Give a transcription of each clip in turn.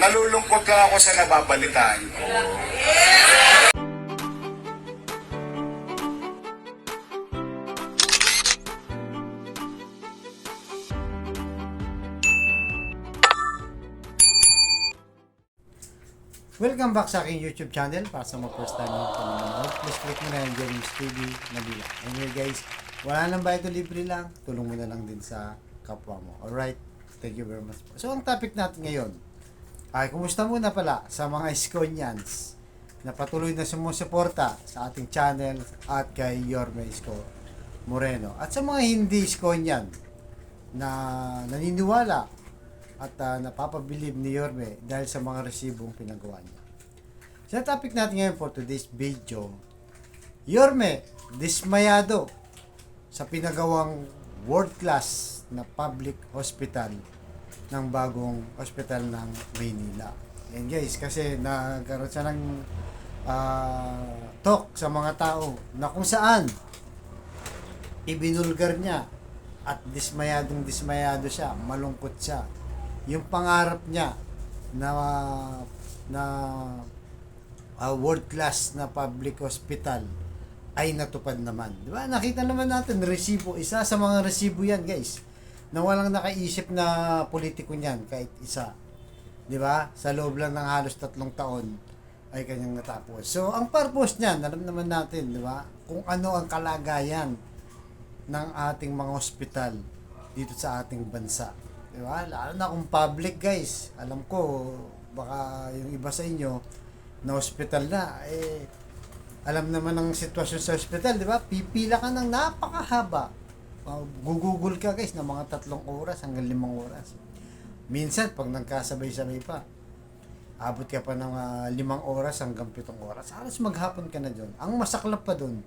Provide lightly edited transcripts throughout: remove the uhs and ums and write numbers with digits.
nalulungkot lang ako sa nababalitaan ko. Welcome back sa aking YouTube channel. Para sa mga first time nyo nanonood, please click mo na yung James TV na bila. Anyway guys, wala nang bayad o libre lang. Tulong mo na lang din sa kapwa mo. Alright? Thank you very much. So ang topic natin ngayon ay kumusta muna pala sa mga Iskonians na patuloy na sumusuporta sa ating channel at kay Yorme Isko Moreno. At sa mga hindi Iskonian na naniniwala at napapabilib ni Yorme dahil sa mga resibong pinagawa niya. Sa topic natin ngayon for today's video, Yorme dismayado sa pinagawang world class na public hospital ng bagong hospital ng Maynila. And guys, kasi nagkaroon siya ng talk sa mga tao na kung saan ibinulgar niya at dismayado siya, malungkot siya. Yung pangarap niya na world class na public hospital ay natupad naman. Di ba? Nakita naman natin resibo, isa sa mga resibo yan, guys. Na walang nakaisip na politiko niyan kahit isa. Di ba? Sa loob lang ng halos 3 taon ay kanyang natapos. So, ang purpose niyan, alam naman natin, di ba? Kung ano ang kalagayan ng ating mga hospital dito sa ating bansa. Diba? Lalo na kung public, guys. Alam ko, baka yung iba sa inyo na hospital na, alam naman ang sitwasyon sa hospital, di ba? Pipila ka ng napakahaba. Gugugol ka, guys, ng mga 3 oras hanggang 5 oras. Minsan, pag nagkasabay-sabay pa, abot ka pa ng 5 oras hanggang 7 oras. Halos maghapon ka na dun. Ang masaklap pa dun,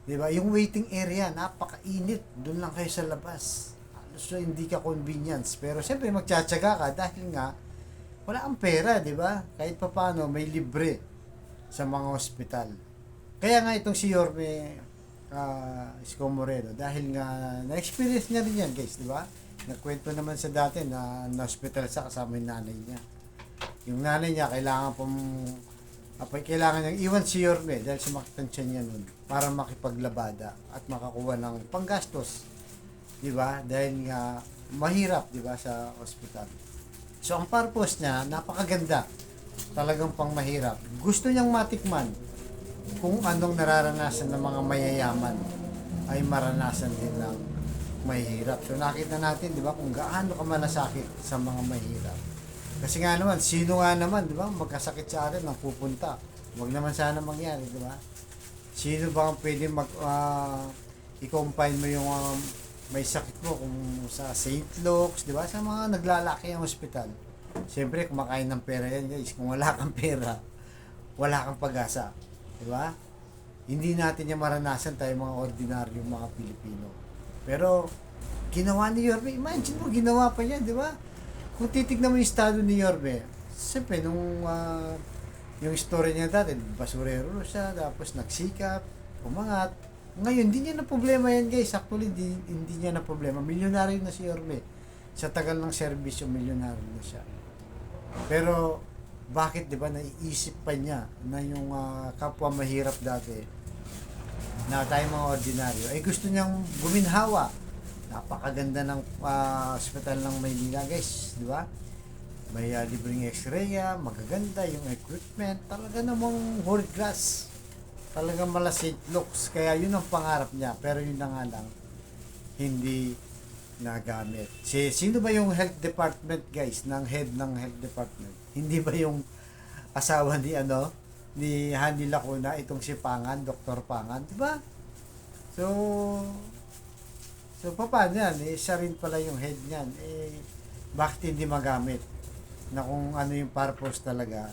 di ba? Yung waiting area, napakainit. Dun lang kayo sa labas. So hindi ka convenience, pero siyempre magtsatsaga ka dahil nga wala kang pera, di ba? Kahit pa paano may libre sa mga hospital. Kaya nga itong si Yorme Isko Moreno, dahil nga na-experience niya rin yan, guys, di ba? Nagkwento naman sa dati na na-hospital sa kasama yung nanay niya. Yung nanay niya kailangan niyang iwan si Yorme dahil sumaktan siya niya nun para makipaglabada at makakuha ng panggastos. Diba? Dahil nga mahirap, diba, sa hospital. So ang purpose niya, napakaganda. Talagang pang mahirap. Gusto niyang matikman kung anong nararanasan ng mga mayayaman ay maranasan din ng mahirap. So nakita natin, diba, kung gaano ka malasakit sa mga mahirap. Kasi nga naman, sino nga naman, diba, magkasakit sa atin ang pupunta. Huwag naman sana mangyari, diba? Sino ba ang pwede i-combine mo yung may sakit mo kung sa St. Luke's, di ba? Sa mga naglalaki ang hospital. Siyempre, kumakain ng pera yan, guys. Kung wala kang pera, wala kang pag-asa. Di ba? Hindi natin yung maranasan tayo mga ordinaryong mga Pilipino. Pero, ginawa ni Yorme, imagine mo, ginawa pa niya, di ba? Kung titignan mo yung estado ni Yorme, siyempre, yung story niya dati, basurero siya, tapos nagsikap, umangat. Ngayon, hindi niya na problema yan, guys. Actually, hindi niya na problema. Milyonaryo na si Yorme. Sa tagal ng serbisyo, milyonaryo na siya. Pero, bakit, di ba, naiisip pa niya na yung kapwa mahirap dati, na tayo mga ordinaryo, ay gusto niyang guminhawa. Napakaganda ng hospital ng Maynila, guys. Di ba? May libreng x-ray, magaganda yung equipment. Talaga namang world class. Talagang St. Luke's. Kaya yun ang pangarap niya. Pero yun na nga lang, hindi nagamit. Sino ba yung health department, guys? Ng head ng health department? Hindi ba yung asawa ni Hanny Lacuna, itong si Pangan, Dr. Pangan? Diba? So paano yan? Siya rin pala yung head niyan. Bakit hindi magamit? Na kung ano yung purpose talaga,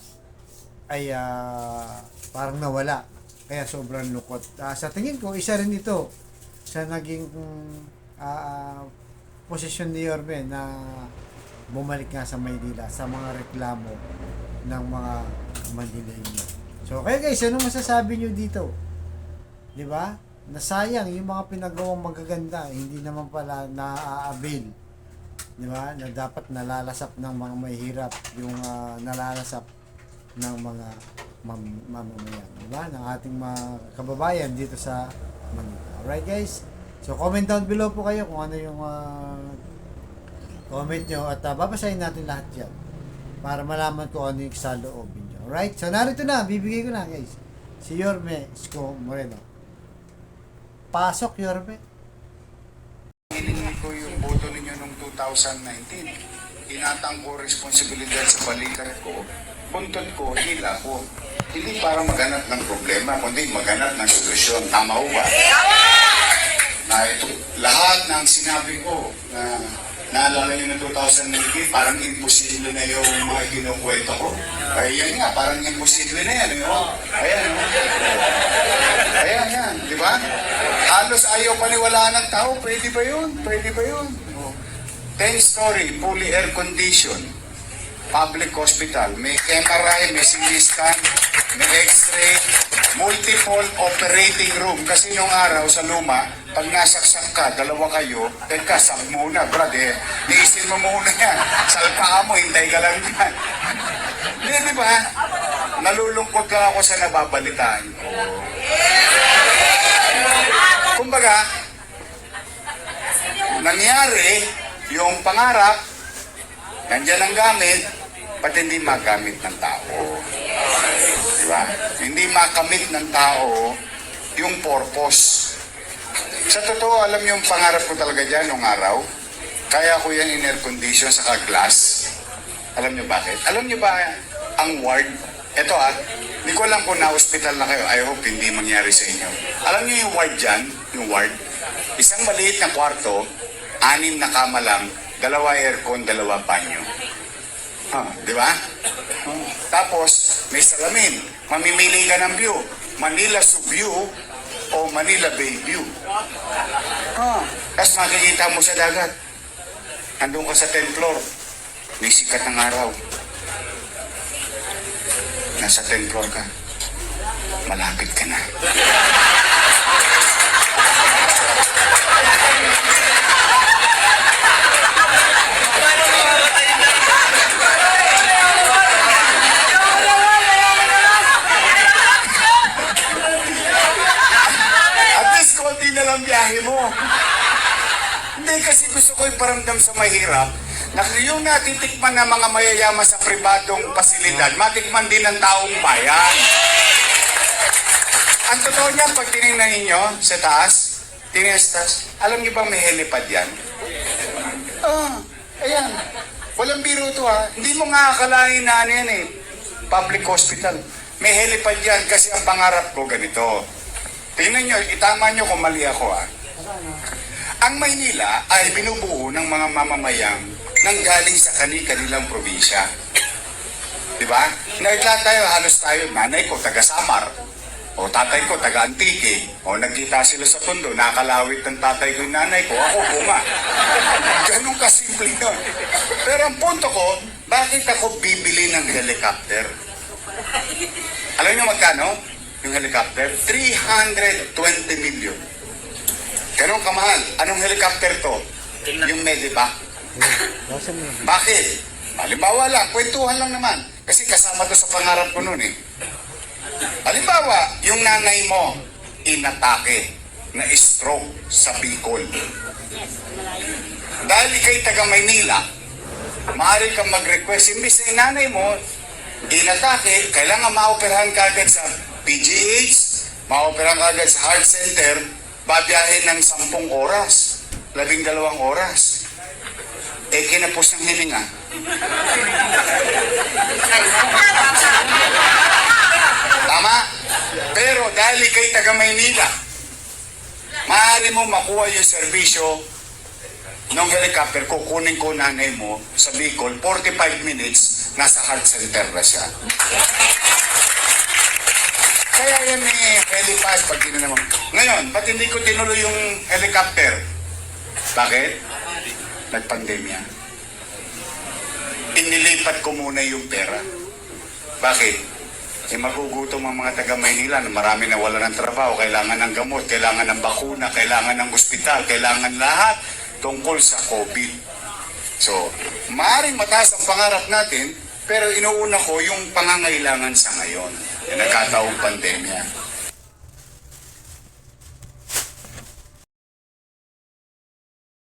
ay parang nawala. Kaya sobrang lukot. Sa tingin ko, isa rin ito sa naging posisyon ni Yorme na bumalik nga sa Maynila sa mga reklamo ng mga Manileño. So, kaya guys, ano masasabi nyo dito? Di ba? Nasayang yung mga pinagawang magaganda, hindi naman pala na-avail di ba, na dapat nalalasap ng mga mahihirap, yung nalalasap ng mga mamamayan, di ba, ng ating mga kababayan dito sa Manila. Alright guys, so comment down below po kayo kung ano yung comment nyo at babasahin natin lahat yan para malaman ko ano yung saloobin nyo. Alright, so narito na, bibigay ko na guys, si Yorme Isko Moreno. Pasok Yorme. Hiningi ko yung boto ninyo noong 2019. Tinatang ko responsibilidad sa balikan ko. Buntot ko, hila ko. Hindi para maghanap ng problema, kundi maghanap ng solusyon. Tama ho ba? Na ito, lahat ng sinabi ko na naalala nyo ng 2019, parang imposible na yung mga kinukwento ko. Ay yan nga, parang imposible na yan. Ayan, ayan, yan, di ba? Halos ayaw paniwalaan ng tao, pwede ba yun? Pwede ba yun? 10-story, fully air-conditioned, public hospital, may MRI, may CT scan, may X-ray, multiple operating room. Kasi nung araw sa luma, pag nasaksak ka, dalawa kayo, teka, sak muna, brad, tiisin mo muna yan. Salpa mo, hintay ka lang yan. Hindi, di ba? Nalulungkot ka ako sa nababalitaan ko. Kumbaga, nangyari yung pangarap, nandiyan ang gamit, ba't hindi magamit ng tao? Diba? Hindi makamit ng tao yung purpose. Sa totoo, alam yung pangarap ko talaga dyan nung araw. Kaya ko yan in air condition sa glass. Alam nyo bakit? Alam nyo ba ang ward? Ito hindi ko alam kung na-hospital na kayo. I hope hindi mangyari sa inyo. Alam nyo yung ward dyan? Yung ward? Isang maliit na kwarto, 6 na kama lang, 2 aircon, 2 banyo. Di ba? Tapos, may salamin. Mamimili ka ng view. Manila Subview o Manila Bay View. Tapos makikita mo sa dagat. Nandun ka sa 10th floor. May sikat ng araw. Nasa 10th floor ka. Malapit ka na. Ang biyahe mo. Hindi kasi gusto ko iparamdam sa mahirap na yung natitikman ng mga mayayaman sa pribadong pasilidad, matikman din ng taong bayan. Ang totoo niya, pag tinignan ninyo sa taas, tingnan sa taas, alam niyo ba may helipad yan? Ayan. Walang biro to Hindi mo nga akalain na ano yan public hospital. May helipad yan kasi ang pangarap ko ganito. Tingnan nyo, itama nyo kung mali ako Ang Maynila ay binubuo ng mga mamamayang nang galing sa kanilang probinsya. Diba? Naitla tayo, halos tayo, nanay ko taga Samar, o tatay ko taga Antique, o nagkita sila sa Tondo, nakalawit ng tatay ko yung nanay ko, ako Buma. Ganun kasimple yun. Pero ang punto ko, bakit ako bibili ng helicopter? Alam nyo magkano? Yung helicopter, 320 million. Ganun kamahal. Anong helicopter to? Yung Medivac. Bakit? Halimbawa lang, kwentuhan lang naman. Kasi kasama to sa pangarap ko noon Halimbawa, yung nanay mo, inatake, na stroke sa Bicol. Dahil ikay taga Maynila, maaari kang mag-request. Imbis na nanay mo, inatake, kailangan maoperahan ka agad sa PGH, maoperahan ka agad sa heart center, babiyahin ng 10 oras, 12 oras. Kinapos ng hininga. Tama? Pero dahil ikay taga Maynila, maaari mo makuha yung serbisyo ng helicopter, kukunin ko nanay mo sa Bicol, 45 minutes, nasa heart center na siya. Kaya yan helipad pag naman. Ngayon, ba't hindi ko tinuloy yung helicopter? Bakit? Nagpandemya. Inilipat ko muna yung pera. Bakit? Magugutom ang mga taga Maynila na marami na wala ng trabaho, kailangan ng gamot, kailangan ng bakuna, kailangan ng ospital, kailangan lahat tungkol sa COVID. So, maaaring mataas ang pangarap natin, pero inuuna ko yung pangangailangan sa ngayon. Yung nagkataong pandemya.